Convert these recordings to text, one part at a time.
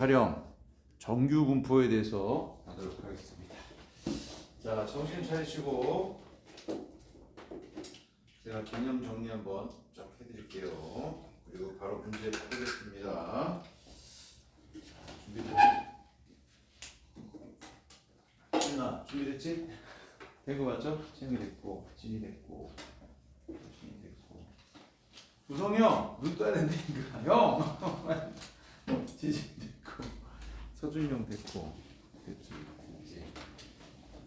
촬영 정규 분포에 대해서 하도록 하겠습니다. 자, 정신 차리시고 제가 개념 정리 한번 쫙 해드릴게요. 그리고 바로 문제 풀겠습니다. 준비됐지? 신아, 준비됐지? 된 거 맞죠? 진이 됐고, 진이 됐고, 진이 됐고. 구성이 형, 눈 떠야 된다니까. 형! 지진 됐고, 서준이 형 됐고, 됐지.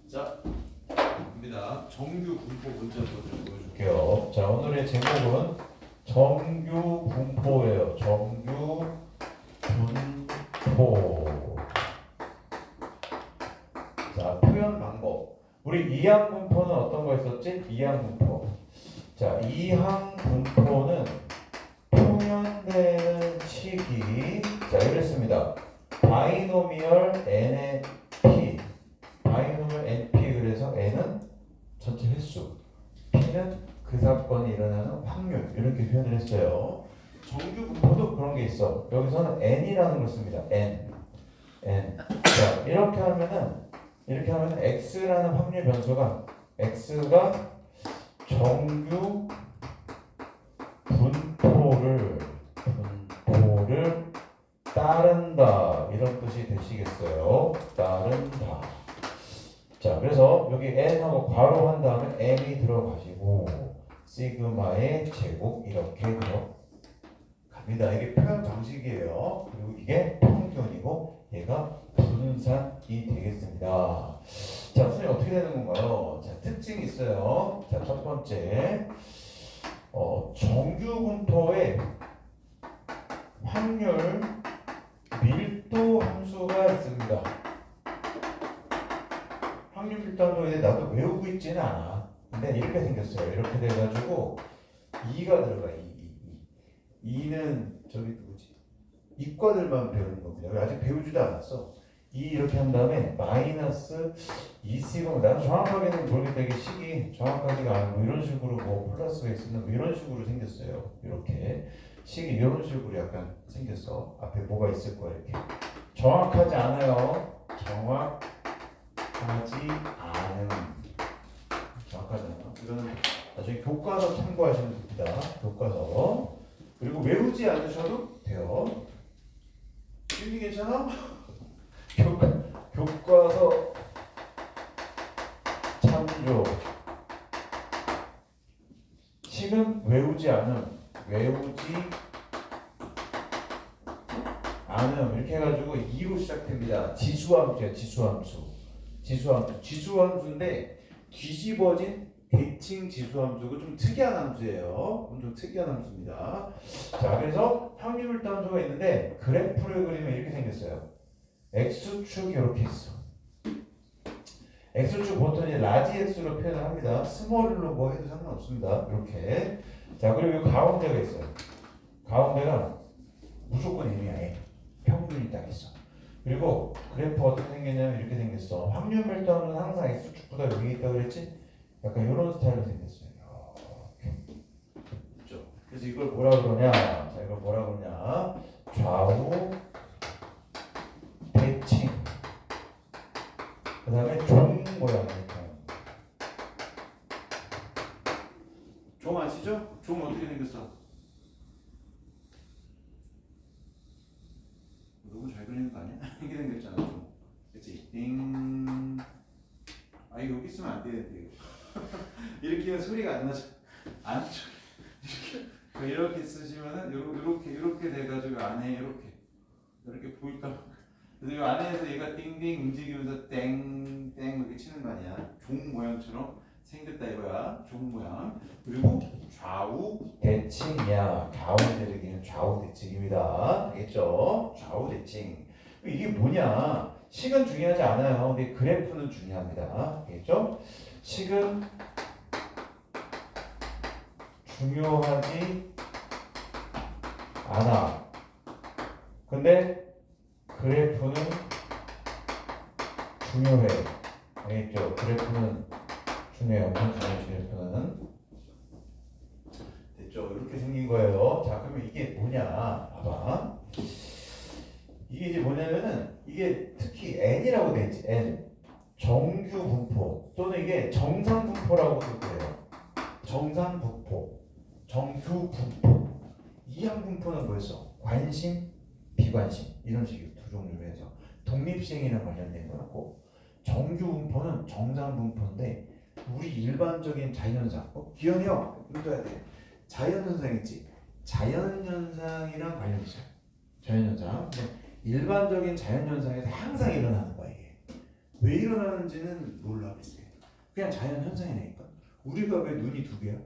자, 갑니다. 정규 분포 문제 한번 좀 보여줄게요. 자, 오늘의 제목은 정규 분포예요. 정규 분포. 자, 표현 방법. 우리 이항 분포는 어떤 거 있었지? 이항 분포. 자, 이항 분포는 표현되는 식이 자, 이랬습니다. 바이노미얼 n의 p. 바이노미얼 np. 그래서 n은 전체 횟수, p는 그 사건이 일어나는 확률, 이렇게 표현을 했어요. 정규 분포도 그런 게 있어. 여기서는 n이라는 걸 씁니다. n. 자, 이렇게 하면은 x라는 확률 변수가 x가 정규 분포를 따른다, 이런 뜻이 되시겠어요? 따른다. 자, 그래서 여기 n하고 괄호한 다음에 n이 들어가시고 시그마의 제곱 이렇게 들어갑니다. 이게 표현 방식이에요. 그리고 이게 평균이고 얘가 분산이 되겠습니다. 자, 선생님 어떻게 되는 건가요? 자, 특징이 있어요. 자, 첫 번째, 정규 분포의 확률 밀도 함수가 있습니다. 확률 밀도 함수에 나도 외우고 있지는 않아. 근데 이렇게 생겼어요. 이렇게 돼가지고 2가 들어가. 2는 저기 누구지? 이과들만 배우는 겁니다. 아직 배우지도 않았어. 2 이렇게 한 다음에 마이너스 2시그마. 나는 정확하게는 모르겠다. 이게 식이 정확하지가 않고 이런 식으로 뭐 플러스가 있으면 뭐 이런 식으로 생겼어요. 이렇게 식이 이런 식으로 약간 생겼어. 앞에 뭐가 있을 거야. 이렇게 정확하지 않아요. 정확하지 않은. 정확하지 않아. 이거는 나중에 교과서 참고하시면 됩니다. 교과서. 그리고 외우지 않으셔도 돼요. 준비 괜찮아? 교과서 참조. 식은 외우지 않음. 이렇게 해가지고 2로 시작됩니다. 지수함수야. 지수함수인데 뒤집어진 대칭 지수함수고 좀 특이한 함수예요. 좀 특이한 함수입니다. 자, 그래서 확률 함수가 있는데 그래프를 그리면 이렇게 생겼어요. x축이 이렇게 있어. x축 보통 이제 라지 x로 표현을 합니다. 스몰로 뭐 해도 상관없습니다. 이렇게. 자, 그리고 가운데가 있어요. 가운데가 무조건 M이야. 평균이 딱 있어. 그리고 그래프 어떻게 생겼냐면 이렇게 생겼어. 확률 밀도는 항상 x축보다 위에 있다고 그랬지? 약간 이런 스타일로 생겼어요. 이렇게. 그렇죠? 그래서 이걸 뭐라 그러냐? 자, 이걸 뭐라 그러냐? 좌우 대칭. 그 다음에 종 모양이에요. 종 아시죠? 종 어떻게 생겼어? 너무 잘 그리는 거 아니야? 이렇게 생겼잖아. 종. 그치? 띵. 아, 이거 여기 있으면 안 되는데. 이렇게 하면 소리가 안 나죠? 안 나죠? 이렇게 쓰시면은 이렇게 돼가지고 안에 이렇게 보일까? 그래서 이 안에서 얘가 띵띵 움직이면서 땡땡 이렇게 치는 거 아니야? 종 모양처럼 생겼다 이거야. 종 모양. 그리고 좌우 대칭이야. 가운데 되기는 좌우 대칭입니다. 알겠죠? 좌우 대칭. 이게 뭐냐? 식은 중요하지 않아요. 근데 그래프는 중요합니다. 알겠죠? 식은 중요하지 않아. 근데 그래프는 중요해. 알겠죠? 그래프는 중요해요. 엄청 중요해. 그래프는. 됐죠? 이렇게 생긴 거예요. 자, 그러면 이게 뭐냐? 봐봐. 이게 이제 뭐냐면은 이게 특히 N이라고 돼 있지. N. 정규 분포 또는 이게 정상 분포라고도 그래요. 정상 분포, 정규 분포. 이항 분포는 뭐였어? 관심, 비관심 이런 식으로 두 종류로 해서 독립시행이랑 관련된 거였고, 정규 분포는 정상 분포인데 우리 일반적인 자연현상. 기현이 형 이거 해야 돼. 자연현상 있지. 자연현상이랑 관련 있어요. 자연현상. 일반적인 자연현상에서 항상 일어나는 거야 이게. 왜 일어나는지는 몰라 글쎄. 그냥 자연현상이니까. 우리가 왜 눈이 두 개야?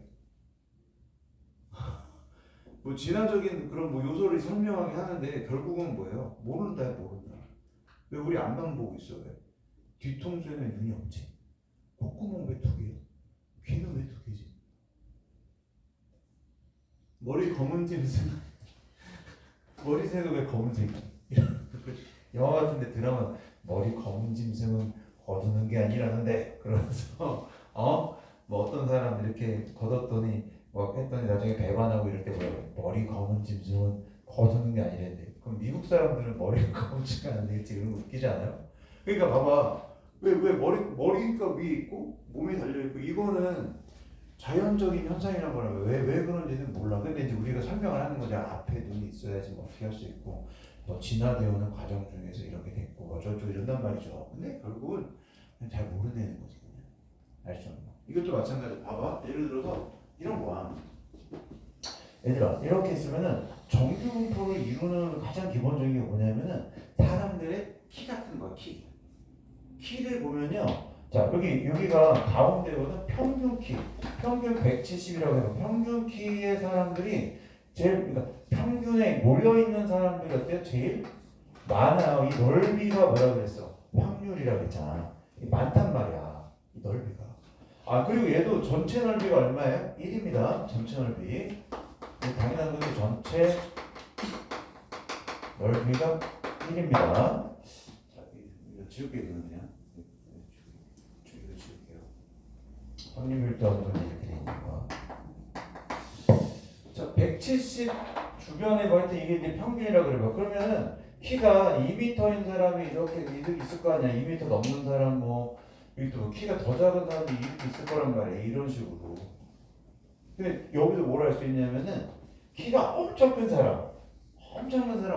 뭐 진화적인 그런 뭐 요소를 설명하게 하는데 결국은 뭐예요? 모른다. 왜 우리 안만 보고 있어? 왜? 뒤통수에는 눈이 없지. 콧구멍 왜 두 개야? 귀는 왜 두 개지? 머리 검은짐승 머리색은 왜 검은색이야? 영화 같은데 드라마 머리 검은 짐승은 거두는 게 아니라는데 그러면서 뭐 어떤 사람 이렇게 걷었더니 뭐 했더니 나중에 배반하고 이럴 때 뭐라고 머리 검은 짐승은 거두는 게 아니랬는데 그럼 미국 사람들은 머리가 검지가 안 되겠지 그런 거 웃기지 않아요? 그러니까 봐봐 왜 머리가 위에 있고 몸이 달려 있고 이거는 자연적인 현상이란 거라고 왜 그런지는 몰라. 근데 이제 우리가 설명을 하는 거죠. 앞에 눈이 있어야지 뭐 어떻게 할 수 있고 또 진화되어오는 과정 중에서 이렇게 됐고 어쩌고 이런단 말이죠. 근데 결국은 그냥 잘 모르는 거지 그냥. 알 수 없는 거. 이것도 마찬가지. 봐봐. 예를 들어서 이런 거야. 얘들아 이렇게 있으면은 정규 분포를 이루는 가장 기본적인 게 뭐냐면은 사람들의 키 같은 거야. 키를 보면요. 자 여기가 가운데거든. 평균 키. 평균 170이라고 해요. 평균 키의 사람들이 제일 그러니까 평균에 모여 있는 사람들이 어때요? 제일 많아요. 이 넓이가 뭐라 그랬어? 확률이라고 했잖아. 많단 말이야. 이 넓이가. 그리고 얘도 전체 넓이가 얼마예요? 1입니다. 전체 넓이. 당연한 거죠. 전체 넓이가 1입니다. 자, 이거 지울게 그냥. 이거 지울게요. 확률별도 이렇게 돼 있는 거. 자, 170 주변에 볼 때 이게 이제 평균이라고 그래요. 그러면은 키가 2m인 사람이 이렇게 있을 거 아니야. 2m 넘는 사람 뭐 여기 또 키가 더 작은 사람이 이렇게 있을 거란 말이야. 이런 식으로. 근데 여기서 뭘 할 수 있냐면은 키가 엄청 큰 사람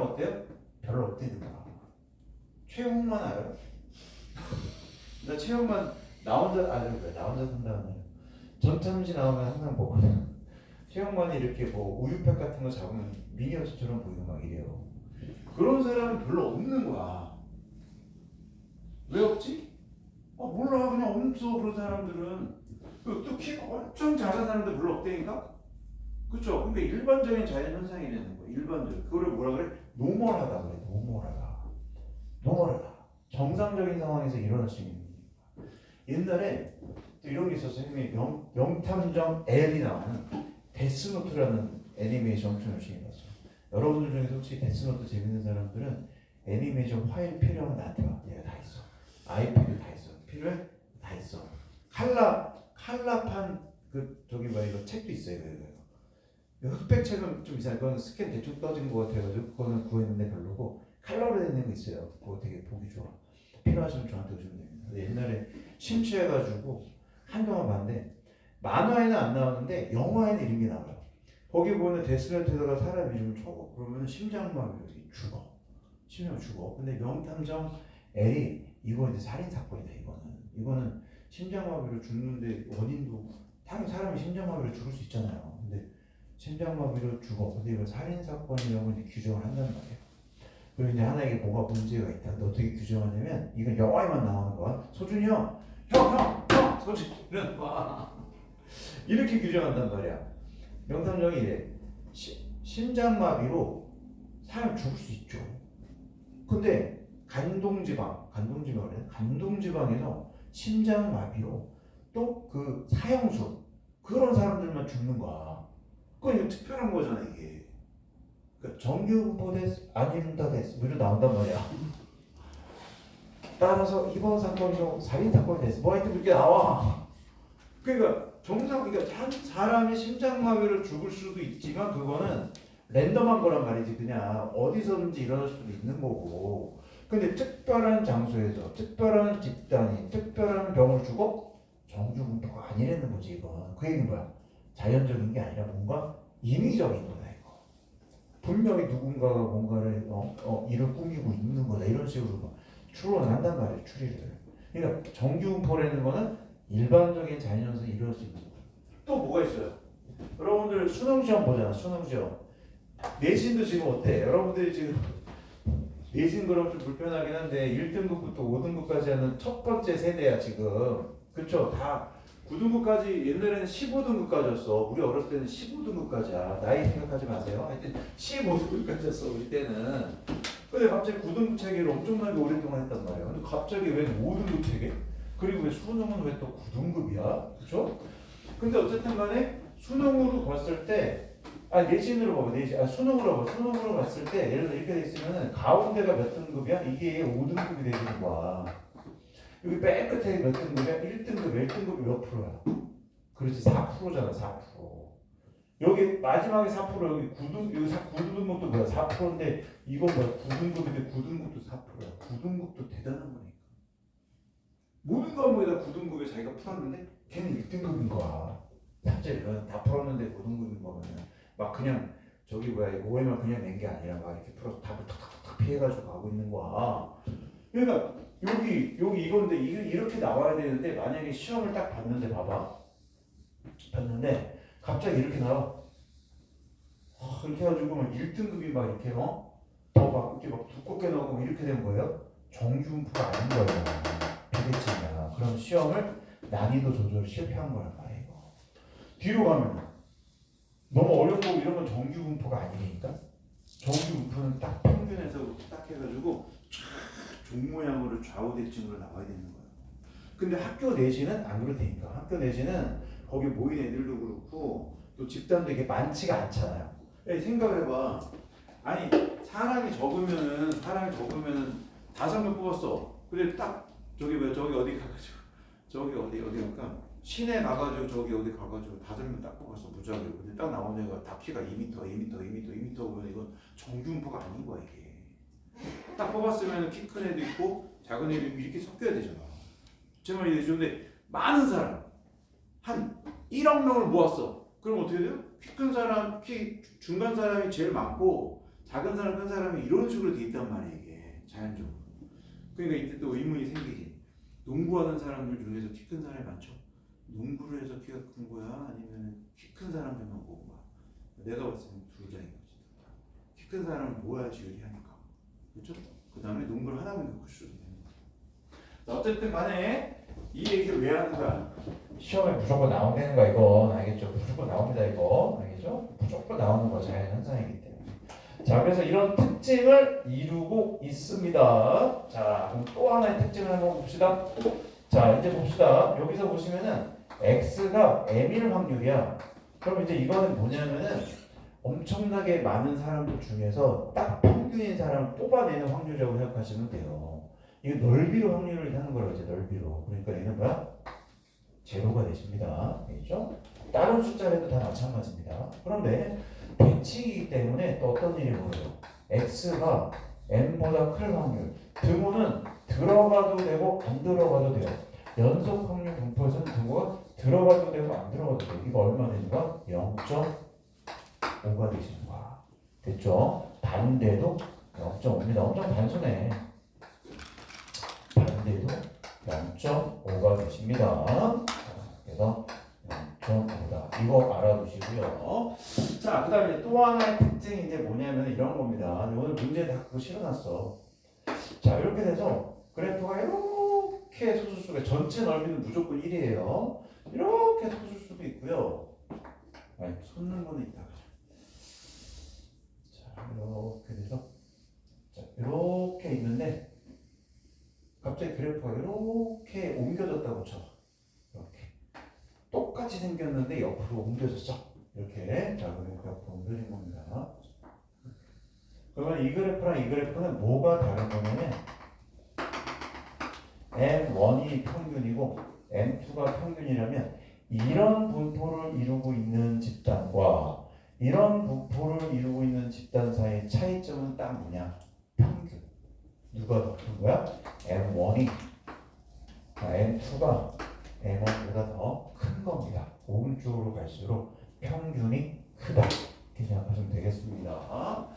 어때요? 별로 없대는 거야. 최홍만 알아요? 나 최홍만 나 혼자 산다는 전참시 나오면 항상 보거든. 최홍만이 이렇게 뭐 우유팩 같은 거 잡으면 미니어처처럼 보이고 막 이래요. 그런 사람은 별로 없는 거야. 왜 없지? 몰라. 그냥 없어. 그런 사람들은. 또 키가 엄청 작은 사람들 별로 없다니까? 그쵸? 그러니까 일반적인 자연 현상이라는 거야. 일반적인. 그거를 뭐라 그래? 노멀하다 그래. 노멀하다. 정상적인 상황에서 일어날 수 있는 거야. 옛날에 또 이런 게 있었어요. 선생님이 명탐정 L이 나오는 데스노트라는 애니메이션 엄청 열심히 봤어요. 여러분들 중에서 혹시 데스노트 재밌는 사람들은 애니메이션 파일 필요하면 나한테 와. 얘가 다 있어. 아이패드 다 있어. 필요해? 다 있어. 칼라판 이거 책도 있어요. 이거 흑백 책은 좀 이상해. 그건 스캔 대충 떠진 것 같아가지고 그거는 구했는데 별로고 칼라로 된 거 있어요. 그거 되게 보기 좋아. 필요하시면 저한테 오시면 됩니다. 옛날에 심취해가지고 한동안 봤는데 만화에는 안 나오는데 영화에는 이런 게 나와요. 거기 보면 데스노트에다가 사람 이름을 적어. 그러면 심장마비로 죽어. 근데 명탐정 L이 이거 이제 살인 사건이다. 이거는 심장마비로 죽는데 원인도 사람이 심장마비로 죽을 수 있잖아요. 근데 심장마비로 죽어. 근데 이건 살인 사건이라고 이제 규정을 한단 말이에요. 그리고 이제 하나 이게 뭐가 문제가 있다. 근데 어떻게 규정하냐면 이건 영화에만 나오는 거야. 소준이 형, 소준이 이런 거야. 이렇게 규정한단 말이야. 명탐정이 이래. 심장마비로 사람 죽을 수 있죠. 근데 간동지방에서 심장마비로 또 그 사형수 그런 사람들만 죽는 거야. 그건 이거 특별한 거잖아 이게. 그러니까 정규분포 데스 아니른다 데스 뭐 이런 나온단 말이야. 따라서 이번 사건도 살인 사건이 됐어. 뭐 하여튼 그렇게 나와. 그러니까 사람이 심장마비로 죽을 수도 있지만 그거는 랜덤한 거란 말이지. 그냥 어디서든지 일어날 수도 있는 거고. 근데 특별한 장소에서 특별한 집단이 특별한 병을 주고 정규분포가 아니라는 거지. 이건 그 얘기는 뭐야? 자연적인 게 아니라 뭔가 인위적인 거다 이거. 분명히 누군가가 뭔가를 일을 꾸미고 있는 거다 이런 식으로 추론을 한단 말이에요. 추리를. 그러니까 정규분포라는 거는 일반적인 자연현상이 일어날 수 있는 거예요. 또 뭐가 있어요? 여러분들 수능 시험 보잖아. 수능 시험. 내신도 지금 어때? 여러분들이 지금 내신 그럼 좀 불편하긴 한데 1등급부터 5등급까지 하는 첫 번째 세대야 지금. 그쵸? 다 9등급까지 옛날에는 15등급까지였어. 우리 어렸을 때는 15등급까지야. 나이 생각하지 마세요. 하여튼 15등급까지였어 우리 때는. 근데 갑자기 9등급 체계를 엄청나게 오랫동안 했단 말이야. 근데 갑자기 왜 5등급 체계? 그리고 왜 수능은 왜 또 9등급이야? 그쵸? 근데 어쨌든 간에 수능으로 봤을 때 내신으로 봐봐. 내신. 수능으로 봐봐. 수능으로 봤을 때 예를 들어 이렇게 돼 있으면은 가운데가 몇 등급이야? 이게 5등급이 되는 거야. 여기 맨 끝에 몇 등급이야? 1등급, 1등급이 몇 프로야? 그렇지 4%잖아 4%. 여기 마지막에 4% 여기 9등 여기 9등급도 뭐야 4%인데 이건 뭐야 9등급인데 9등급도 4%야. 9등급도 대단한 거니까. 모든 과목에다 9등급에 자기가 풀었는데 걔는 1등급인 거야. 사실 다 풀었는데 5등급인 거면 막 그냥 저기 뭐야 OMR 그냥 낸 게 아니라 막 이렇게 풀어서 답을 탁탁탁 피해가지고 가고 있는 거야. 그러니까 여기 이건데 이렇게 나와야 되는데 만약에 시험을 딱 봤는데 봐봐. 봤는데 갑자기 이렇게 나와. 이렇게 해가지고 막 1등급이 막 이렇게 더 막 이렇게 막 두껍게 나오고 막 이렇게 된 거예요. 정규분포가 아닌 거예요. 비대칭이야. 그럼 시험을 난이도 조절 실패한 거란 말이에요. 뒤로 가면 너무 어려운 거 이런 건 정규분포가 아니니까. 정규분포는 딱 평균에서 딱 해가지고 종 모양으로 좌우 대칭으로 나와야 되는 거예요. 근데 학교 내신은 안 그렇다니까. 학교 내신은 거기 모인 애들도 그렇고 또 집단도 이게 많지가 않잖아요. 생각을 해봐. 아니 사람이 적으면은 5명 뽑았어. 근데 딱 저기 어디 가가지고 저기 어디 갈까? 시내 가가지고 저기 어디 가가지고 5명 딱 뽑았어 무작위로. 근데 딱 나온 애가 다 키가 2m 보면 이건 정규분포가 아닌 거야 이게. 딱 뽑았으면 키 큰 애도 있고 작은 애도 있고 이렇게 섞여야 되잖아. 제 말이 되죠. 근데 많은 사람 한 1억 명을 모았어. 그럼 어떻게 돼요? 키 큰 사람, 키 중간 사람이 제일 많고 작은 사람, 큰 사람이 이런 식으로 돼 있단 말이야 이게 자연적으로. 그러니까 이때 또 의문이 생기지. 농구하는 사람들 중에서 키 큰 사람이 많죠? 농구를 해서 키가 큰 거야? 아니면 키 큰 사람들만 보고 봐? 내가 봤을 때는 둘 다인 거지. 키 큰 사람은 모아야지 유리하니까. 그렇죠? 그 다음에 농구를 하다 보니까 클 수도 있는 거야. 어쨌든 간에 이 얘기를 왜 하는 거야? 시험에 무조건 나온다는 거야 이건. 알겠죠? 무조건 나옵니다 이거. 알겠죠? 무조건 나오는 거 자연 현상이기 때문에. 자, 그래서 이런 특징을 이루고 있습니다. 자, 그럼 또 하나의 특징을 한번 봅시다. 자, 이제 봅시다. 여기서 보시면은 x가 m일 확률이야. 그럼 이제 이거는 뭐냐면은 엄청나게 많은 사람들 중에서 딱 평균인 사람을 뽑아내는 확률이라고 생각하시면 돼요. 이거 넓이로 확률을 하는 거라고 이제 넓이로. 그러니까 얘는 뭐야? 제로가 되십니다. 알겠죠? 다른 숫자에도 다 마찬가지입니다. 그런데 대칭이기 때문에 또 어떤 일이 벌어요? x가 n보다 클 확률. 등호는 들어가도 되고 안 들어가도 돼요. 연속 확률 분포에서는 등호가 들어가도 되고 안 들어가도 돼요. 이거 얼마 되는 거야? 0.5가 되시는 거야. 됐죠? 반대도 0.5입니다. 엄청 단순해. 반대도 0.5가 되십니다. 그래서 0.5다. 이거 알아두시고요. 자, 그 다음에 또 하나의 특징이 이제 뭐냐면 이런 겁니다. 오늘 문제 다 그거 실어놨어. 자, 이렇게 돼서 그래프가 이렇게 솟을 수가, 전체 넓이는 무조건 1이에요. 이렇게 솟을 수도 있고요. 아니, 솟는 거는 있다. 자, 이렇게 돼서 자, 이렇게 있는데 갑자기 그래프가 이렇게 옮겨졌다고 쳐. 이렇게 똑같이 생겼는데 옆으로 옮겨졌어. 이렇게. 자, 그리고 옆으로 옮겨진 겁니다. 그러면 이 그래프랑 이 그래프는 뭐가 다른 거냐면 M1이 평균이고 M2가 평균이라면 이런 분포를 이루고 있는 집단과 이런 분포를 이루고 있는 집단 사이의 차이점은 딱 뭐냐? 평균. 누가 더 큰 거야? M1이 M2가 M1보다 더 큰 겁니다. 오른쪽으로 갈수록 평균이 크다. 이렇게 생각하시면 되겠습니다.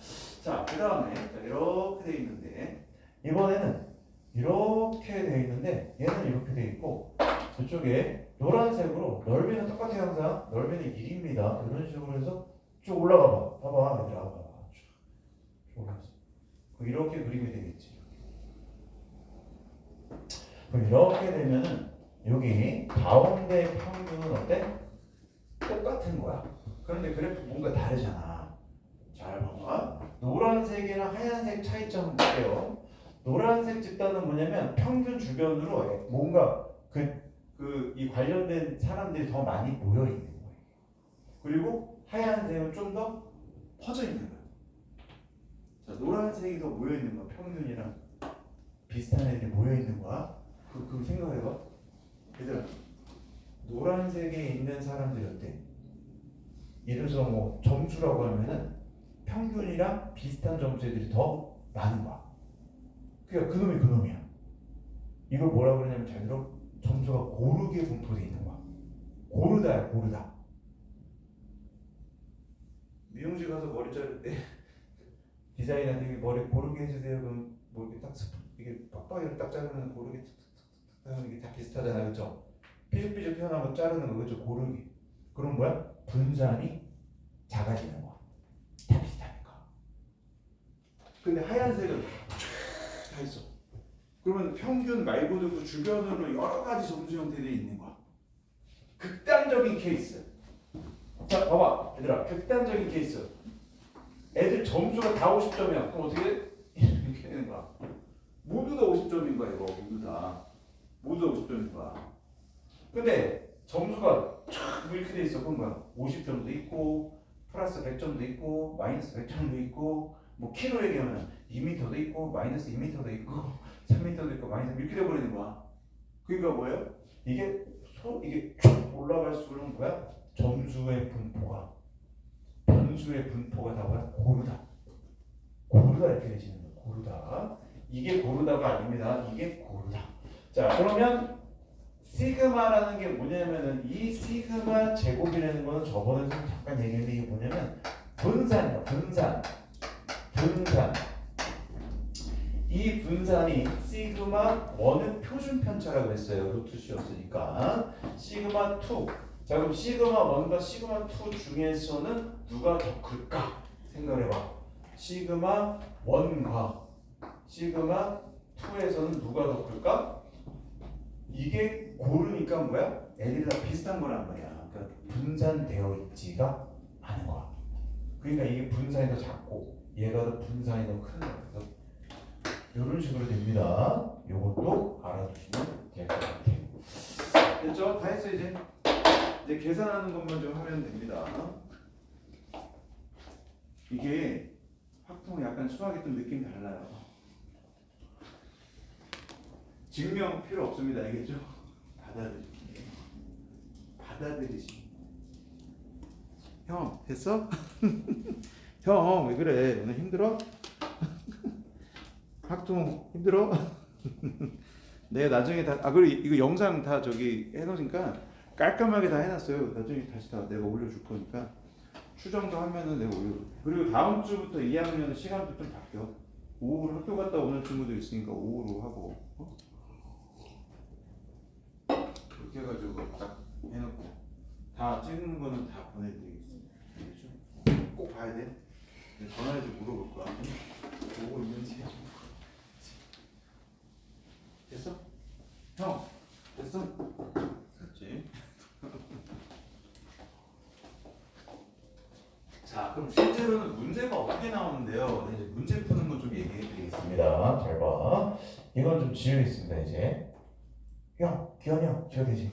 자, 그 다음에 이렇게 돼 있는데 이번에는 이렇게 돼 있는데 얘는 이렇게 돼 있고 이쪽에 노란색으로 넓이는 똑같아요. 항상 넓이는 1입니다. 이런 식으로 해서 쭉 올라가 봐. 봐봐. 얘들아 봐봐. 쭉 올라가서 이렇게 그림이 되겠지. 그럼 이렇게 되면은 여기 가운데 평균은 어때? 똑같은 거야. 그런데 그래프 뭔가 다르잖아. 잘 봐봐. 노란색이랑 하얀색 차이점은 뭐예요? 노란색 집단은 뭐냐면 평균 주변으로 뭔가 이 관련된 사람들이 더 많이 모여 있는 거예요. 그리고 하얀색은 좀 더 퍼져 있는 거야. 자, 노란색이 더 모여 있는 거야. 평균이랑 비슷한 애들이 모여 있는 거야. 그럼 생각해봐. 얘들아, 노란색에 있는 사람들이 어때? 예를 들어서 뭐 점수라고 하면은 평균이랑 비슷한 점수 애들이 더 많은 거야. 그러니까 그놈이 그놈이야. 이걸 뭐라 그러냐면 잘 들어. 점수가 고르게 분포되어 있는 거야. 고르다야, 고르다. 미용실 가서 머리 자를 때 디자이너한테 머리 고르게 해주세요. 그럼 뭐 이렇게 딱 이게 빡빡이로 딱 자르면 고르게 탁탁탁탁 하는 게 다 비슷하잖아요, 그렇죠? 삐죽삐죽 펴나면 자르는 거 그죠? 고르게. 그럼 뭐야? 분산이 작아지는 거야. 다 비슷하니까. 근데 하얀색은 다 있어. 그러면 평균 말고도 그 주변으로 여러 가지 점수 형태들이 있는 거야. 극단적인 케이스. 자, 봐봐, 얘들아, 극단적인 케이스. 애들 점수가 다 50점이야. 그럼 어떻게 돼? 이렇게 되는 거야. 모두 다 50점인 거야, 이거. 모두 다 50점인 거야. 근데 점수가 촥 이렇게 돼 있어. 그런 거야. 50점도 있고, 플러스 100점도 있고, 마이너스 100점도 있고, 뭐 키로 얘기하면 2m도 있고, 마이너스 2m도 있고, 3m도 있고, 마이너스 이렇게 돼버리는 거야. 그러니까 뭐예요? 이게 쭉 올라갈수록 뭐야? 점수의 분포가, 변수의 분포가 다 뭐야? 고르다. 고르다 이렇게 되지는 거야. 고르다. 이게 고르다가 아닙니다. 이게 고르다. 자, 그러면 시그마라는 게 뭐냐면은 이 시그마 제곱이라는 거는 저번에 잠깐 얘기했는데 이게 뭐냐면 분산이야. 분산. 이 분산이 시그마 1은 표준 편차라고 했어요. 루트 C였으니까. 시그마 2. 자, 그럼 시그마 1과 시그마 2 중에서는 누가 더 클까? 생각해봐. 시그마 1과 시그마 2에서는 누가 더 클까? 이게 고르니까 뭐야? 애들이 다 비슷한 거란 말이야. 그러니까 분산되어 있지가 않은 거야. 그러니까 이게 분산이 더 작고 얘가 더 분산이 더 큰 거야. 이런 식으로 됩니다. 요것도 알아두시면 될 것 같아요. 됐죠? 다 했어 이제. 이제 계산하는 것만 좀 하면 됩니다. 이게 확통 약간 수학이 좀 느낌이 달라요. 증명 필요 없습니다. 알겠죠? 받아들이시. 형 됐어? 형 왜 그래? 오늘 힘들어? 학종 힘들어? 내가 나중에 다 그리고 이거 영상 다 저기 해놓으니까 깔끔하게 다 해놨어요. 나중에 다시 다 내가 올려줄 거니까 추정도 하면은 내가 올려. 그리고 다음 주부터 2학년은 시간도 좀 바뀌어. 오후로 학교 갔다 오는 친구도 있으니까 오후로 하고. 그렇게 해가지고 딱 해놓고 다 찍는 거는 다 보내드리겠습니다. 알겠죠? 꼭 봐야 돼. 전화해서 물어볼 거야. 보고 있는지. 됐어? 형 됐어? 됐지? 자, 그럼 실제로는 문제가 어떻게 나오는데요? 이제 문제 푸는 거 좀 얘기해 드리겠습니다. 잘 봐. 이건 좀 지우겠습니다. 이제 형, 기현이 형 지워야 되지?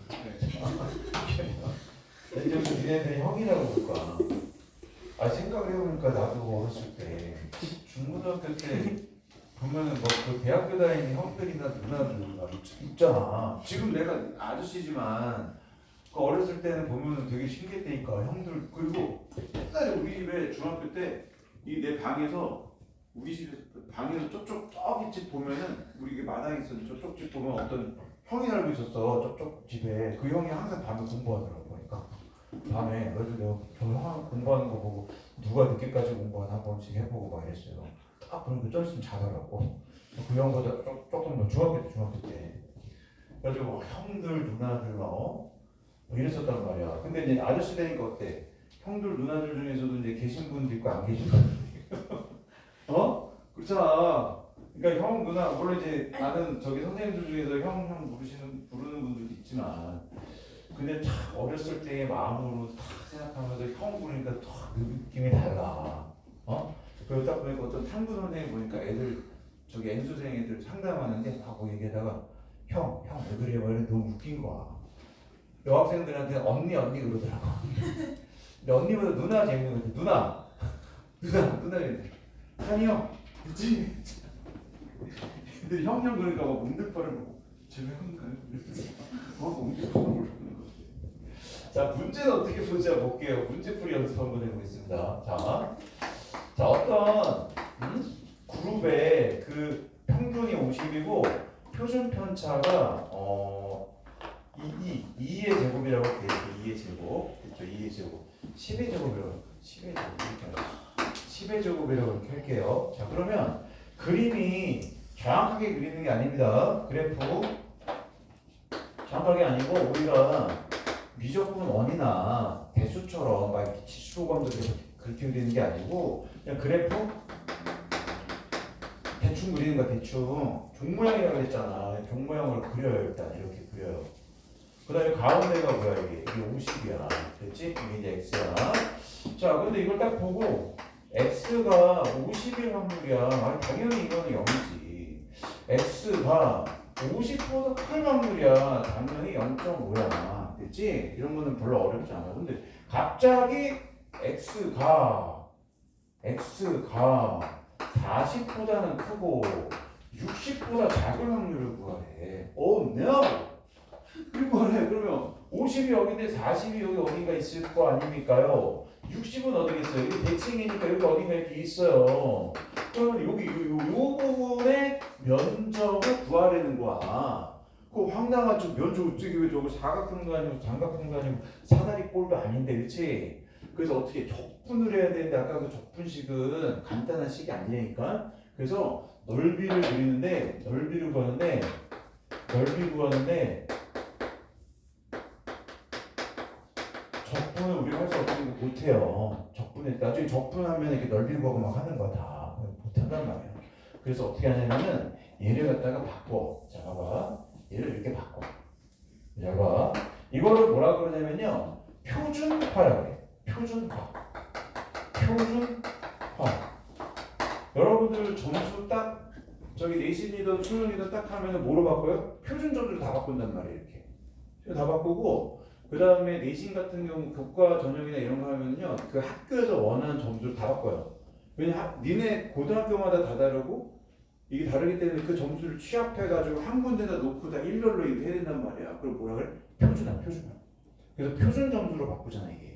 네. 이제 니네들이 형이라고 부를 거야. 아, 생각을 해보니까 나도 어렸을 때 중고등학교 때 보면은 뭐 그 대학교 다니는 형들이나 누나들 있잖아. 지금 내가 아저씨지만 그 어렸을 때는 보면 되게 신기했다니까 형들. 그리고 옛날에 우리 집에 중학교 때 이 내 방에서 우리 집에서 방에서 저기 집 보면은 우리 이게 마당이 있었는데 저쪽 집 보면 어떤 형이 살고 있었어. 저쪽 집에 그 형이 항상 밤에 공부하더라고. 그러니까 밤에 그래서 내가 저 형 공부하는 거 보고 누가 늦게까지 공부하나 한 번씩 해보고 막 이랬어요. 딱 그러니까 좀 있으면 자더라고. 그 형보다 조금 더 중학교 때. 그래가지고 막 형들 누나들 뭐 이랬었단 말이야. 근데 이제 아저씨 되니까 어때? 형들 누나들 중에서도 이제 계신 분도 있고 안 계신 분도 있고. 어? 그렇잖아. 그러니까 형 누나 물론 이제 나는 저기 선생님들 중에서 형 부르는 분들도 있지만, 근데 참 어렸을 때의 마음으로 딱 생각하면서 형 부르니까 딱 그 느낌이 달라. 어? 그리고 딱 보니까 어떤 탐구 선생님 보니까 애들 저기 N수생 애들 상담하는데 하고 얘기하다가 형 왜 그래? 막 이러는데 너무 웃긴 거야. 여학생들한테는 언니 그러더라고. 근데 언니보다 누나 재밌는 거 같아. 누나 이랬는데 한이 형 그치? 근데 형 그러니까 막 문득발을 보고 제가 형인가요? 문득발을 보는 거. 자, 문제는 어떻게 보자 볼게요. 문제풀이 연습 한번 해보겠습니다. 자 어떤 그룹의 그 평균이 50이고 표준 편차가 2의 제곱이라고 돼 있고 2의 제곱 그렇죠? 2의 제곱 10의 제곱이라고 10의 제곱이라고 이렇게 할게요. 자 그러면 그림이 정확하게 그리는 게 아닙니다. 그래프 정확하게 아니고 우리가 미적분 원이나 대수처럼 막 이렇게 지수로감도 그렇게 그리는 게 아니고 그냥 그래프 대충 그리는 거야. 대충 종 모양이라고 그랬잖아. 종 모양으로 그려요. 일단 이렇게 그려요. 그 다음에 가운데가 뭐야 이게 50이야. 됐지? 이게 이제 x야. 자 근데 이걸 딱 보고 x가 50일 확률이야. 아니, 당연히 이거는 0이지. x가 50보다 큰 확률이야. 당연히 0.5야. 됐지? 이런 거는 별로 어렵지 않아. 근데 갑자기 x가 40보다는 크고 60보다 작은 확률을 구하래. no! 그리고 뭐래? 그러면 50이 여기인데 40이 여기 어딘가 있을 거 아닙니까요? 60은 어디겠어요? 이게 대칭이니까 여기 어딘가 이렇게 있어요. 그러면 여기 요 부분의 면적을 구하라는 거야. 그 황당하죠. 면적 어떻게 왜 저거 사각형도 아니고 삼각형도 아니고 사다리 꼴도 아닌데, 그렇지? 그래서 어떻게 적분을 해야 되는데 아까 그 적분식은 간단한 식이 아니니까. 그래서 넓이를 그리는데 넓이 구하는데 적분을 우리가 할 수 없으니까 못해요. 적분에 나중에 적분하면 이렇게 넓이를 구하고 막 하는 거야 다. 못한단 말이야. 그래서 어떻게 하냐면은 얘를 갖다가 바꿔. 자 봐봐. 얘를 이렇게 바꿔. 자 봐. 이거를 뭐라 그러냐면요. 표준화라고 해. 표준화. 여러분들 점수 딱 저기 내신이든 수능이든 딱 하면은 뭐로 바꿔요? 표준 점수를 다 바꾼단 말이에요. 이렇게. 다 바꾸고 그 다음에 내신 같은 경우 교과 전형이나 이런 거 하면요. 그 학교에서 원하는 점수를 다 바꿔요. 왜냐면 니네 고등학교마다 다 다르고 이게 다르기 때문에 그 점수를 취합해가지고 한 군데다 놓고 다 일렬로 이렇게 해야 된단 말이야. 그럼 뭐라 그래? 표준화. 그래서 표준 점수로 바꾸잖아 이게.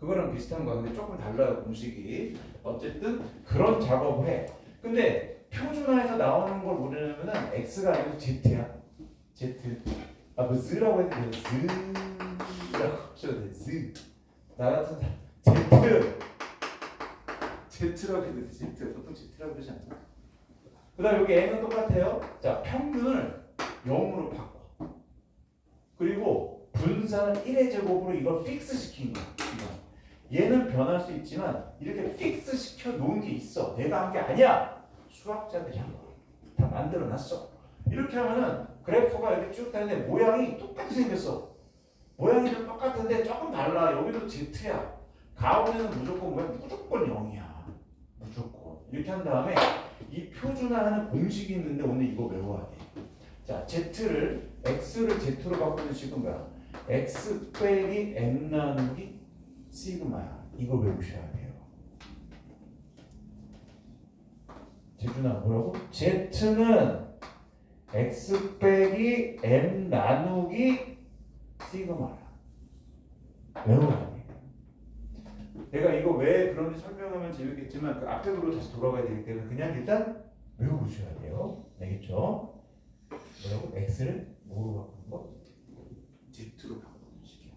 그거랑 비슷한 거야. 근데 조금 달라요 공식이. 어쨌든 그런 작업을 해. 근데 표준화에서 나오는 걸 뭐냐면은 x가 아니고 z야. z. 뭐 z라고 해도 돼. z라고 하셔도 돼. z. 나 같은 z라고 해도 돼. z. 보통 z라고 그러지 않나? 그 다음 여기 n은 똑같아요. 자 평균을 0으로 바꿔. 그리고 분산은 1의 제곱으로 이걸 픽스 시킨 거야. 얘는 변할 수 있지만 이렇게 픽스 시켜 놓은 게 있어. 내가 한 게 아니야. 수학자들이 한 거야. 다 만들어 놨어. 이렇게 하면은 그래프가 이렇게 쭉 다니는데 모양이 똑같이 생겼어. 모양이 좀 똑같은데 조금 달라. 여기도 Z야. 가운데는 무조건 뭐야? 무조건 0이야. 무조건. 이렇게 한 다음에 이 표준화하는 공식이 있는데 오늘 이거 외워야 돼. 자, X를 Z로 바꾸는 식은 뭐야? X 빼기 M 나누기 시그마야. 이거 외우셔야 돼요. 제준아 뭐라고? Z는 X 빼기 M 나누기 시그마야. 외워야 돼. 내가 이거 왜 그런지 설명하면 재밌겠지만 그 앞쪽으로 다시 돌아가야 되기 때문에 그냥 일단 외우셔야 돼요. 알겠죠? 뭐라고? x를 뭐로 바꾸는 거? Z로 바꾸는 식이야.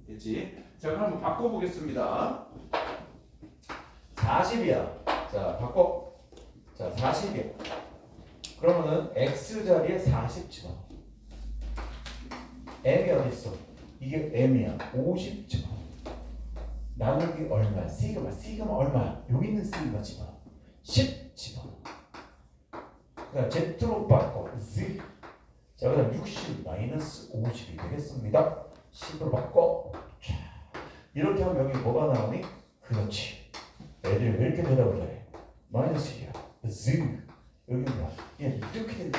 됐지? 자, 그럼 한번 바꿔보겠습니다. 40이야. 자, 바꿔. 자, 40이야. 그러면은 x 자리에 40 집어. m이 어디 있어? 이게 m이야. 50 집어. 나누기 얼마? 시그마 얼마? 여기 있는 시그마 집어. 10 집어. 그다음 z로 바꿔. z. 자, 그다음 60 마이너스 50이 되겠습니다. 10으로 바꿔. 자, 이렇게 하면 여기 뭐가 나오니? 그렇지. 애들이 왜 이렇게 대답을 잘해? 마이너스야. z. 여기 뭐야? 얘 이렇게 된다.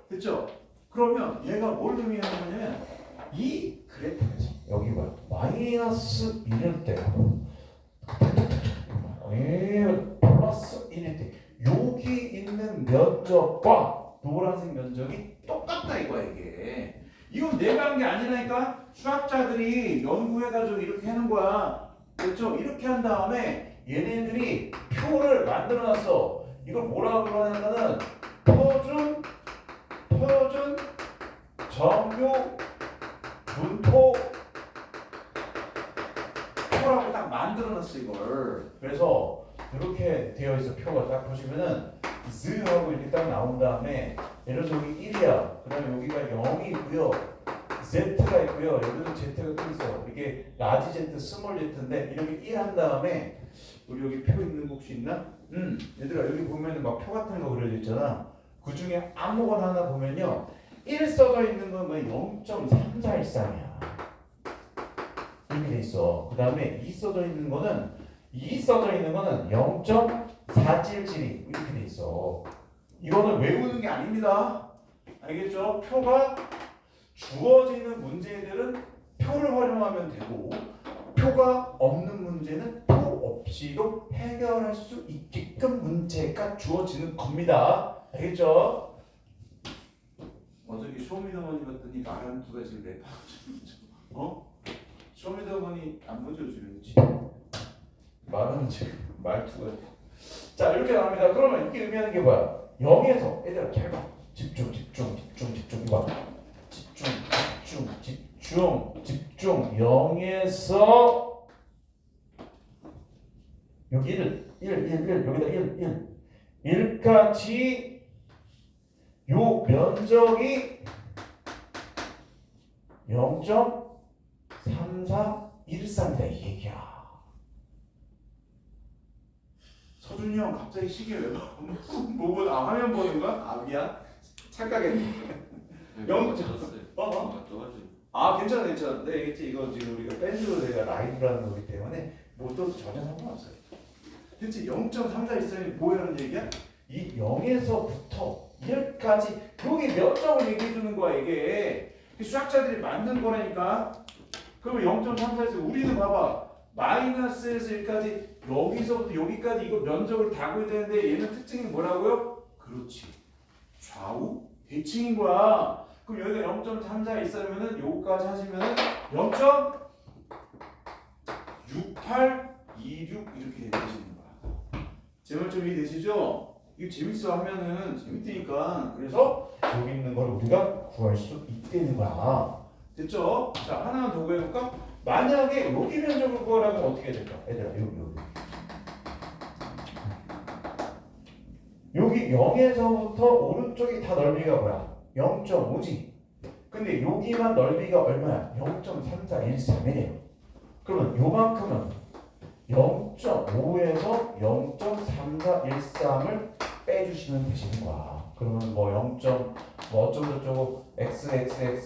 됐죠? 그러면 얘가 뭘 의미하는 거냐면 이 그래프에서 여기 뭐야? 마이너스 1일 때 플러스 1일 때 여기 있는 면적과 노란색 면적이 똑같다 이거야 이게. 이건 내가 한 게 아니라니까 수학자들이 연구해가지고 이렇게 하는 거야. 그렇죠? 이렇게 한 다음에 얘네들이 표를 만들어놨어. 이걸 뭐라고 그러냐면은 표준 정유 분토 표라고 딱 만들어놨어 이걸. 그래서 이렇게 되어 있어. 표가 딱 보시면은 z하고 이렇게 딱 나온 다음에 예를 들어서 여기 1이야. 그 다음에 여기가 0이 있고요. z가 있고요. 여기도 z가 또 있어. 이게 라지 z, 스몰 z인데 이렇게 1 한 다음에 우리 여기 표 있는 거 혹시 있나? 얘들아 여기 보면은 막 표 같은 거 그려져 있잖아. 그 중에 아무거나 하나 보면요. 1 써져 있는 건 0.343이야. 이렇게 돼 있어. 그 다음에 2 써져 있는 거는 0.477이 이렇게 돼 있어. 이거는 외우는 게 아닙니다. 알겠죠? 표가 주어지는 문제들은 표를 활용하면 되고 표가 없는 문제는 표 없이도 해결할 수 있게끔 문제가 주어지는 겁니다. 알겠죠? 어저께 쇼미더머니 봤더니 마람투가 지금 랩하고 어? 쇼미더머니 안 보죠 지금? 말은 지금 말투가 자 이렇게 나옵니다. 그러면 이게 의미하는 게 뭐야? 0에서 얘들아 잘 봐. 집중 이거 집중 0에서 여기 1 여기다 1까지 요 면적이 0.3413이다 이 얘기야. 서준이 형 갑자기 시계 왜 봐? 화면 보는 거야? 아 미안 착각했네. 아 괜찮아. 네 알겠지. 이거 지금 우리가 밴드로 내가 라이브라는 거기 때문에 뭐 또 전혀 상관없어요. 대체 0.3413이 뭐라는 얘기야? 이 0에서부터 1까지 여기 면적을 얘기해 주는 거야 이게. 수학자들이 만든 거라니까. 그러면 0.34에서 우리는 봐봐. 마이너스에서 1까지 여기서부터 여기까지 이거 면적을 다 구해야 되는데 얘는 특징이 뭐라고요? 그렇지. 좌우 대칭인 거야. 그럼 여기가 0.34 있으면은 요거까지 하시면은 0.6826 이렇게 되시는 거야. 제 말 좀 이해되시죠? 이거 재밌어 하면은 재밌으니까. 그래서 여기 있는 걸 우리가 구할 수 있다는 거야. 됐죠? 자 하나 더 구해볼까? 만약에 여기 면적을 구하라면 어떻게 해야 될까? 얘들아 여기 0에서부터 오른쪽이 다 넓이가 뭐야? 0.5지. 근데 여기만 넓이가 얼마야? 0.3413이래요. 그러면 요만큼은 0.5에서 0.3413을 빼주시면 되시는 거야. 그러면 뭐 0. 뭐 어쩌고저쩌고 xxx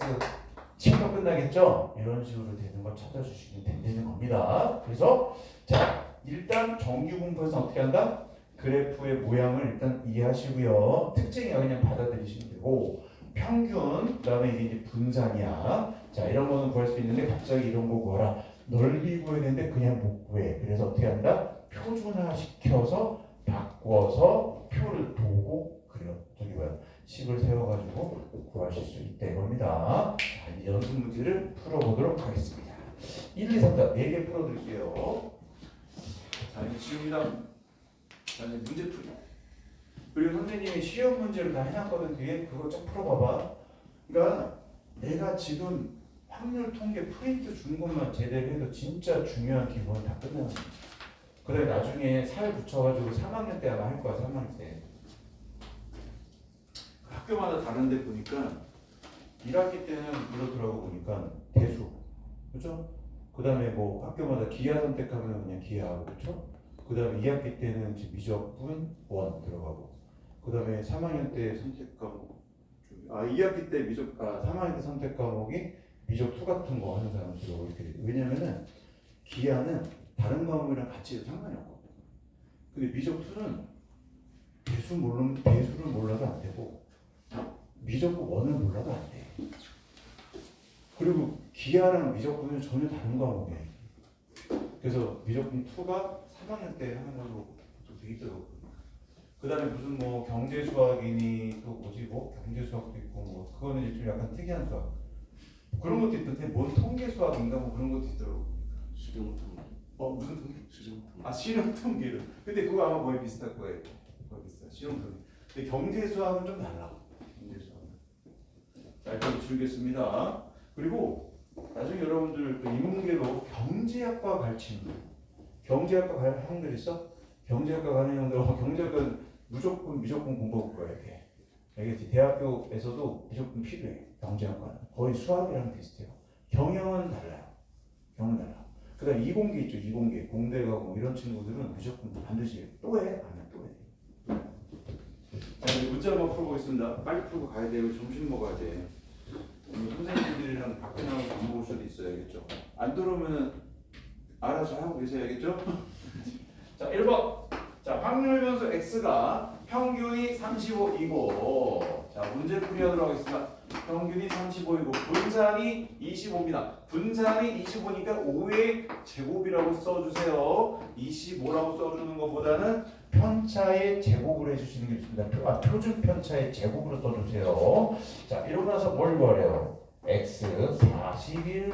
친구 끝나겠죠? 이런 식으로 되는 걸 찾아주시면 된다는 겁니다. 그래서 자 일단 정규 분포에서 어떻게 한다? 그래프의 모양을 일단 이해하시고요. 특징이야 그냥 받아들이시면 되고 평균 그다음에 이게 분산이야. 자 이런 거는 구할 수 있는데 갑자기 이런 거 구하라. 넓이 구해야 되는데 그냥 못 구해. 그래서 어떻게 한다? 표준화 시켜서 바꿔서 표를 보고 그려. 저기 뭐야? 식을 세워가지고 구하실 수 있다 이겁니다. 자, 이제 연습 문제를 풀어보도록 하겠습니다. 1, 2, 3, 4 4개 풀어드릴게요. 자, 이제 지웁니다. 자, 이제 문제 풀이. 그리고 선생님이 시험 문제를 다 해놨거든. 뒤에 그거 좀 풀어봐봐. 그러니까 내가 지금 확률 통계 프린트 준 것만 제대로 해도 진짜 중요한 기본 다 끝나는 거야. 그래 나중에 살 붙여가지고 3학년 때 아마 할 거야. 3학년 때. 학교마다 다른데 보니까 1학기 때는 이렇더라고 보니까 대수, 그렇죠? 그 다음에 뭐 학교마다 기하 선택하면 그냥 기하하고, 그렇죠? 그 다음에 2학기 때는 이제 미적분 1 들어가고, 그 다음에 3학년 때 선택 과목, 2학기 때 3학년 때 선택 과목이 미적 2 같은 거 하는 사람 들어오고 이렇게 돼. 왜냐면은 기하는 다른 과목이랑 같이 해도 상관이 없거든. 근데 미적 2는 대수를 몰라도 안 되고 미적분 1을 몰라도 안 돼. 그리고 기하랑 미적분은 전혀 다른 과목이에요. 그래서 미적분 2가 3학년 때 하는 걸로 또 돼 있더라고요. 그 다음에 무슨 뭐 경제수학이니 또 뭐지 뭐 경제수학도 있고 뭐 그거는 이제 좀 약간 특이한 수학 그런 것도 있던데 뭔 통계수학인가 뭐 그런 것도 있더라고요. 실용통계. 무슨 통계? 실용통계. 실용통계를. 근데 그거 아마 거의 비슷할 거예요. 거의 비슷해. 실용통계. 근데 경제수학은 좀 달라. 경제수학은. 자, 일단 줄이겠습니다. 그리고 나중에 여러분들 또 인문계로 경제학과 가르치는 경제학과 가는 형들 있어? 경제학과 가는 형들 경제학은 무조건 공부할 거야 이렇게. 알겠지? 대학교에서도 무조건 필요해. 경제학과는 거의 수학이랑 비슷해요. 경영은 달라요. 경영은 달라. 그다음 이공계 있죠. 이공계 공대 가고 뭐 이런 친구들은 무조건 반드시 또 해. 하면 또 해. 자, 이제 문제 한번 풀어보겠습니다. 빨리 풀고 가야 돼요. 점심 먹어야 돼. 오늘 선생님들이랑 밖에 나가서 밥 먹을 수도 있어야겠죠. 안 들어오면 알아서 하고 계셔야겠죠. 자, 1번. 자, 확률 변수 x가 평균이 35이고, 자, 문제 풀이하도록 하겠습니다. 평균이 35이고 분산이 25입니다. 분산이 25니까 5의 제곱이라고 써주세요. 25라고 써주는 것보다는 편차의 제곱으로 해주시는 게 좋습니다. 표준 편차의 제곱으로 써주세요. 자, 이러고 나서 뭘 구하래요? x 41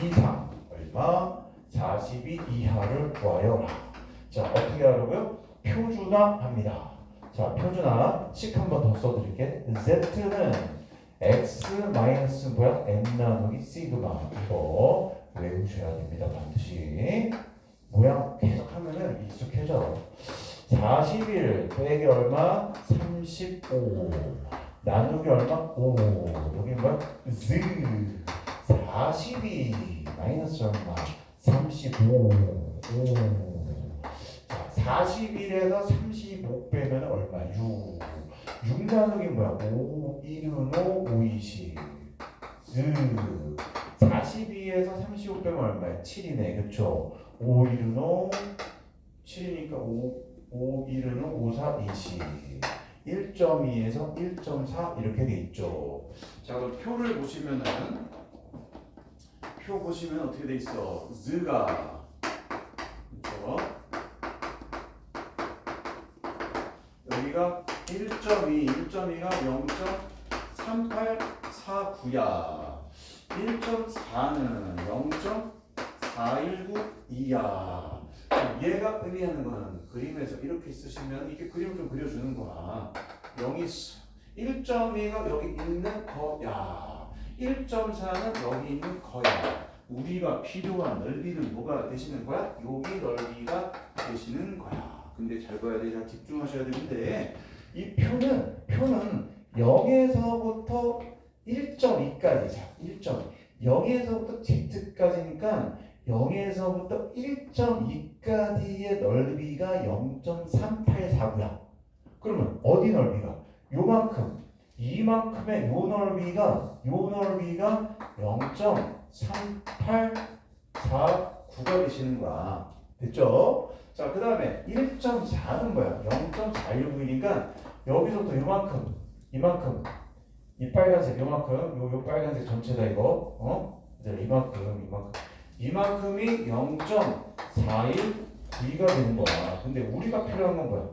이상 얼마? 42 이하를 구하여라. 자, 어떻게 하려고요? 표준화합니다. 자, 표준화식 한 번 더 써드릴게. z는 x 마이너스 뭐야? n 나누기 시그마. 이거 외우셔야 됩니다. 반드시. 모양 계속 하면은 익숙해져. 41 빼기 얼마? 35 나누기 얼마? 5 여기 뭐야? z 42 마이너스 얼마? 35 자, 41에서 35 빼면 얼마? 6 나누기 뭐야? 5 1은 5 5 20 42에서 35 빼면 얼마야? 7이네. 그쵸? 5 1은 5 7이니까 5 1은 5 4 20 1.2에서 1.4 이렇게 돼 있죠. 자, 그럼 표를 보시면은 표 보시면 어떻게 돼 있어? z가 그렇죠? 여기가 1.2, 1.2가 0.3849야. 1.4는 0.4192야. 얘가 의미하는 거는 그림에서 이렇게 쓰시면 이렇게 그림을 좀 그려주는 거야. 1.2가 여기 있는 거야. 1.4는 여기 있는 거야. 우리가 필요한 넓이는 뭐가 되시는 거야? 여기 넓이가 되시는 거야. 근데 잘 봐야 돼. 잘 집중하셔야 되는데 이 표는 0에서부터 1.2까지 자, 1.2 0에서부터 z까지니까 0에서부터 1.2까지의 넓이가 0.3849야. 그러면 어디 넓이가? 요만큼 이만큼의 요 넓이가 0.3849가 되시는 거야. 됐죠? 자, 그 다음에 1.4는 뭐야? 0.419이니까 여기서부터 이만큼 이 빨간색 요만큼 요 빨간색 전체다 이거 이만큼이 0.419가 되는 거야. 근데 우리가 필요한 건 뭐야?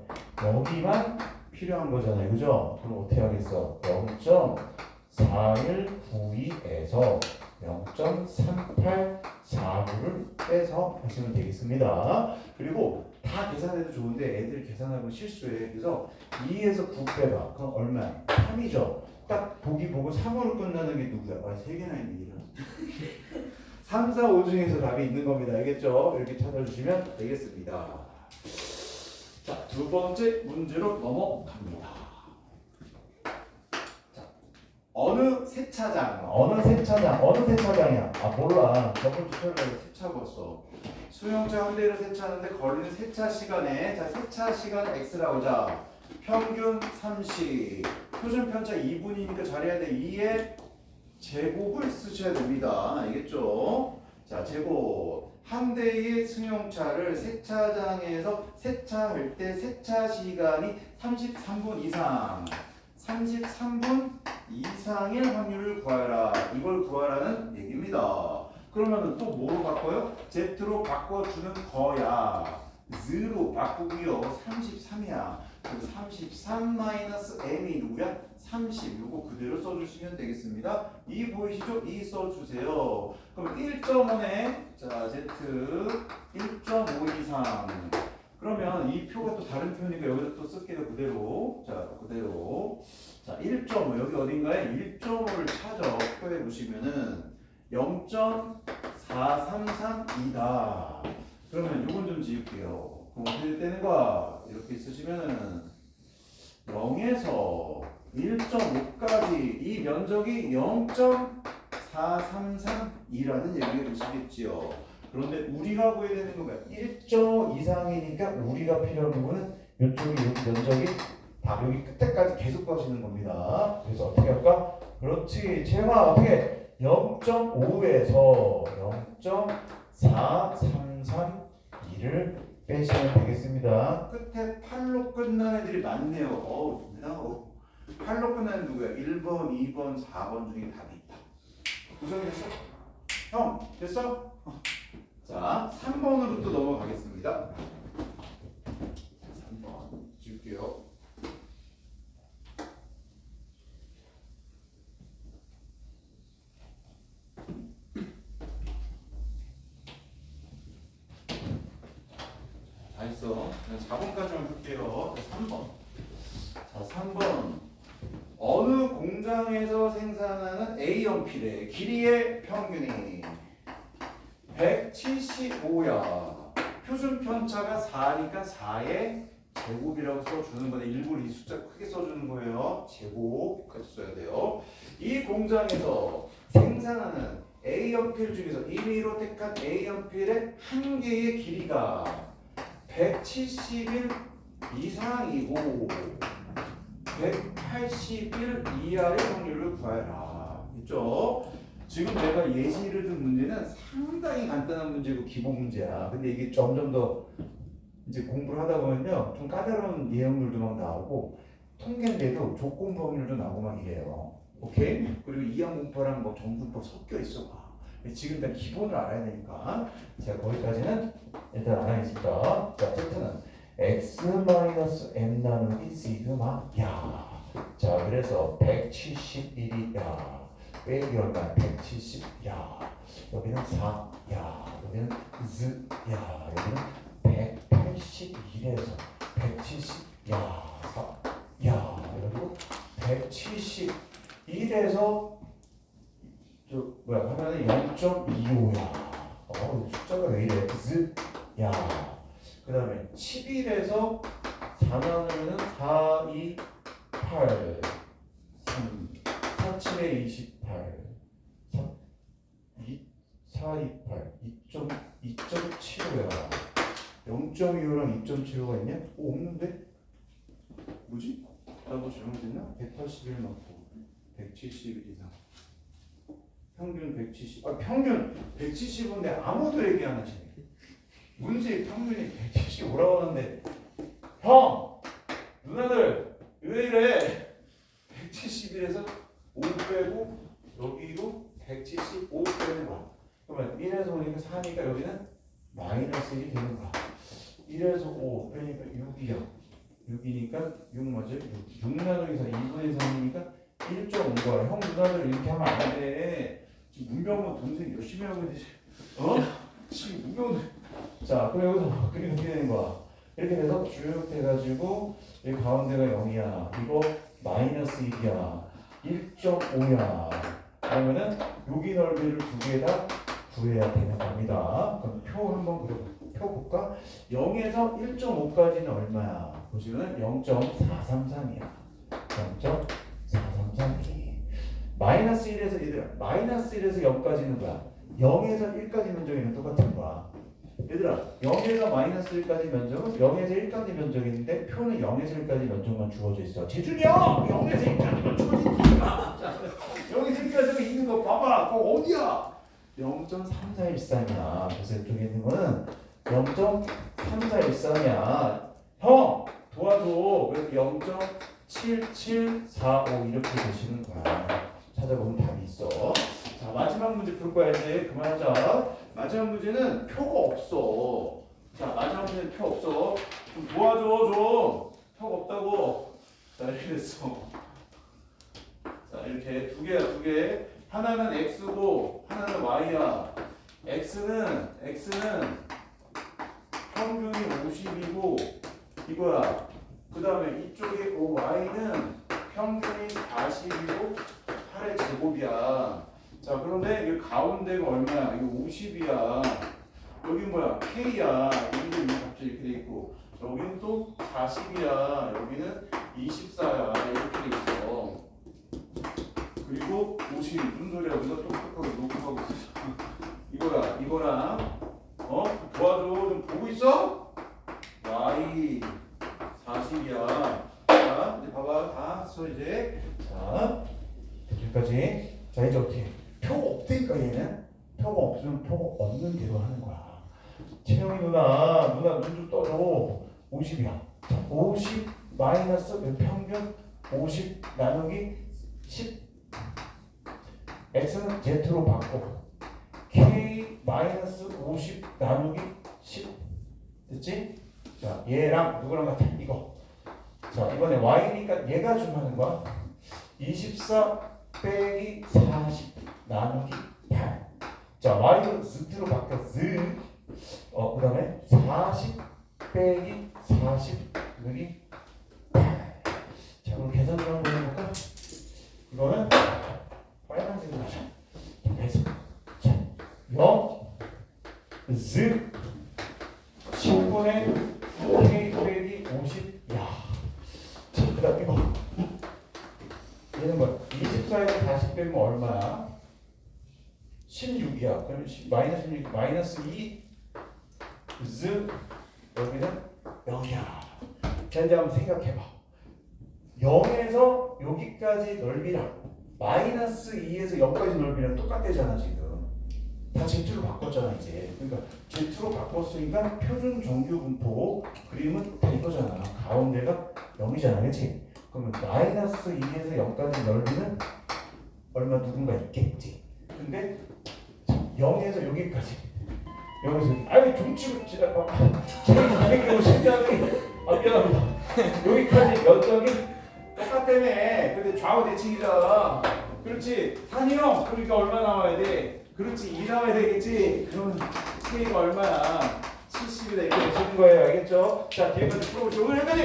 여기만 필요한 거잖아요. 그죠? 그럼 어떻게 하겠어? 0.4192에서 0.384를 빼서 하시면 되겠습니다. 그리고 다 계산해도 좋은데 애들 계산하고 실수해. 그래서 2에서 9 빼봐. 그럼 얼마야? 3이죠. 딱 보기 보고 3으로 끝나는 게 누구야? 아, 3개나 있네. 이런. 3, 4, 5 중에서 답이 있는 겁니다. 알겠죠? 이렇게 찾아주시면 되겠습니다. 자, 두 번째 문제로 넘어갑니다. 자, 어느 세차장? 어느 세차장이야? 아, 몰라. 저번 주철에 세차하고 왔어. 수용차 한 대를 세차하는데 걸리는 세차 시간에, 자, 세차 시간 X라고 하자. 평균 30, 표준 편차 2분이니까 잘해야 돼. 2의 제곱을 쓰셔야 됩니다. 알겠죠? 자, 제곱. 한 대의 승용차를 세차장에서 세차할 때 세차 시간이 33분 이상. 33분 이상일 확률을 구하라. 이걸 구하라는 얘기입니다. 그러면 또 뭐로 바꿔요? Z로 바꿔주는 거야. Z로 바꾸기요. 33이야. 그럼 33 마이너스 M이 누구야? 30. 요거 그대로 써주시면 되겠습니다. 이 보이시죠? 이 써주세요. 그럼 1.5네. 자, Z 1.5 이상. 그러면 이 표가 또 다른 표니까 여기다 또 쓸게요. 그대로. 자, 그대로. 자, 1.5. 여기 어딘가에 1.5를 찾아. 표에 보시면은 0.4332다. 그러면 요건 좀 지울게요. 그럼 어떻게 되는 거야? 이렇게 쓰시면은 0에서 1.5까지 이 면적이 0.4332라는 얘기가 되시겠지요. 그런데 우리가 구해야 되는 건 뭐야? 1.5 이상이니까 우리가 필요한 부분은 이쪽이 이렇게 면적이 다 여기 끝에까지 계속 가시는 겁니다. 그래서 어떻게 할까? 그렇지. 채영아 어떻게 0.5에서 0.4332를 빼시면 되겠습니다. 끝에 8로 끝난 애들이 많네요. 어우, 대단하고. 8로 끝나는 누구야? 1번, 2번, 4번 중에 답이 있다. 구성됐어? 형, 됐어? 자, 3번으로 또 넘어가겠습니다. 3번 줄게요. 다 했어. 4번까지만 볼게요. 3번. 자, 3번. 어느 공장에서 생산하는 A 연필의 길이의 평균이 175야. 표준 편차가 4니까 4의 제곱이라고 써주는 거네. 일부러 이 숫자 크게 써주는 거예요. 제곱까지 써야 돼요. 이 공장에서 생산하는 A 연필 중에서 1위로 택한 A 연필의 한 개의 길이가 171 이상이고 181 이하의 확률을 구하라. 있죠? 지금 내가 예시를 든 문제는 상당히 간단한 문제고 기본 문제야. 근데 이게 점점 더 이제 공부를 하다 보면요, 좀 까다로운 예형들도 막 나오고 통계인데도 조건 범위도 나오고 막 이래요. 오케이? 그리고 이항공법랑 뭐 정분법 섞여 있어. 지금 일단 기본을 알아야 되니까 제가 거기까지는 일단 알아야겠습니다. 자, Z는 x-m 나누기 시그마야. 자, 그래서 171이야. 빼기 얼마? 170야. 여기는 4야. 여기는 z야. 여기는 181에서 170야. 4야. 그리고 171에서 하면은 0.25야. 숫자가 왜 이래? z야. 그 다음에 11에서 4 나누면 4, 2, 8 3 4, 7에 28 3, 2, 4, 2, 8 2.75야 0.25랑 2.75가 있냐? 없는데? 뭐지? 나도 잘못했나? 181 맞고 171 이상 평균 170 평균 170인데 아무도 얘기 안 하시네. 문제 평균이 175라고 하는데 형! 누나들 왜 이래? 171에서 5 빼고 여기도 175 빼는 거야. 그러면 1에서 5니까 4니까 여기는 마이너스 1이 되는 거야. 1에서 5 빼니까 6이야. 6이니까 6 맞아요? 6 나누기 4 2분의 3이니까 1.5 거야. 형 누나들 이렇게 하면 안 돼. 지금 문병호 동생 열심히 하고 있는데 지금 문병호 자, 그리고 여기서 그림 어떻게 되는 거야? 이렇게 돼서 쭉 돼가지고 이 가운데가 0이야. 이거 마이너스 1이야. 1.5야. 그러면은 여기 넓이를 두 개 다 구해야 되는 겁니다. 그럼 표 한번 펴볼까? 0에서 1.5까지는 얼마야? 보시면 0.433이야. 0.433이. 마이너스 1에서 얘들아, 마이너스 1에서 0까지는 뭐야? 0에서 1까지 면적이면 똑같은 거야. 얘들아, 0에서 마이너스 1까지 면적은 0에서 1까지 면적인데 표는 0에서 1까지 면적만 주어져 있어. 재준이 형! 0에서 1까지만 주어져 있으니까 0에서 1까지만 있는 거 봐봐. 그거 어디야? 0.3413이야. 그래서 이쪽에 있는 거는 0.3413이야. 형! 도와줘. 그래서 0.7745 이렇게 되시는 거야. 찾아보면 답이 있어. 자, 마지막 문제 풀 거야. 이제 그만하자. 마지막 문제는 표가 없어. 자, 마지막 문제는 표 없어. 좀 도와줘 좀. 표가 없다고. 자, 이렇게 됐어. 자, 이렇게 두 개야, 두 개. 하나는 x고 하나는 y야. x는 평균이 50이고 이거야. 그 다음에 이쪽에 y는 평균이 40이고 8의 제곱이야. 자, 그런데 이 가운데가 얼마야? 이거 50이야. 여기 뭐야? K야. 여기도 갑자기 이렇게 돼 있고, 여기는 또 40이야. 여기는 24야. 이렇게 돼 있어. 그리고 50. 무슨 소리야? 우리가 똑똑하게 녹음하고 있어. 이거야. 이거랑 도와줘. 좀 보고 있어? Y 40이야. 자, 이제 봐봐. 다 써 이제. 자, 여기까지. 자, 이제 어떻게? 표가 없다니까 얘는. 표가 없으면 표가 없는 대로 하는 거야. 채영이 누나 눈 좀 떠줘. 50이야. 자, 50 마이너스 몇 평균? 50 나누기 10. x는 z로 바꿔. k 마이너스 50 나누기 10. 됐지? 자, 얘랑 누구랑 같아? 이거. 자, 이번에 y니까 얘가 좀 하는 거야. 24 빼기 40 나누기 8. 자, y를 z로 바꿔. z. 그 다음에 40 빼기 40 나누기 8. 자, 그럼 계산 좀 한번 해볼까? 이거는 빨간색으로 하자. 그래서 자, 0 z 10분의 k 빼기 50. 야. 자, 그 다음 이거. 얘는 뭐 24에서 40 빼면 얼마야? 16이야. 그럼 마이너스 16, 마이너스 2 z 여기는 0이야. 자, 이제 한번 생각해봐. 0에서 여기까지 넓이랑 마이너스 2에서 0까지 넓이랑 똑같대잖아 지금. 다 Z로 바꿨잖아 이제. 그러니까 Z로 바꿨으니까 표준 정규 분포 그림은 다 이거잖아. 가운데가 0이잖아, 그렇지? 그러면 마이너스 2에서 0까지 넓이는 얼마 누군가 있겠지. 근데 0에서 여기까지. 여기서 아유 종치고 제가 신기하게 미안합니다. 여기까지 면적이 똑같다며. 근데 좌우 대칭이잖아. 그렇지. 산이 형 그러니까 얼마 나와야 돼? 그렇지 2 나와야 되겠지. 그러면 K가 얼마야? 70이다 이렇게 되시는 거예요. 알겠죠? 자, 뒤에까지 풀어보시고 오늘 여기까지.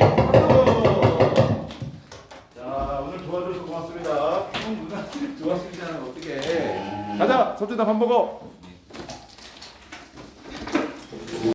자, 오늘 도와줘서 고맙습니다. 형 누나 도와주시면 어떻게 해? 가자. 서준아 밥 먹어.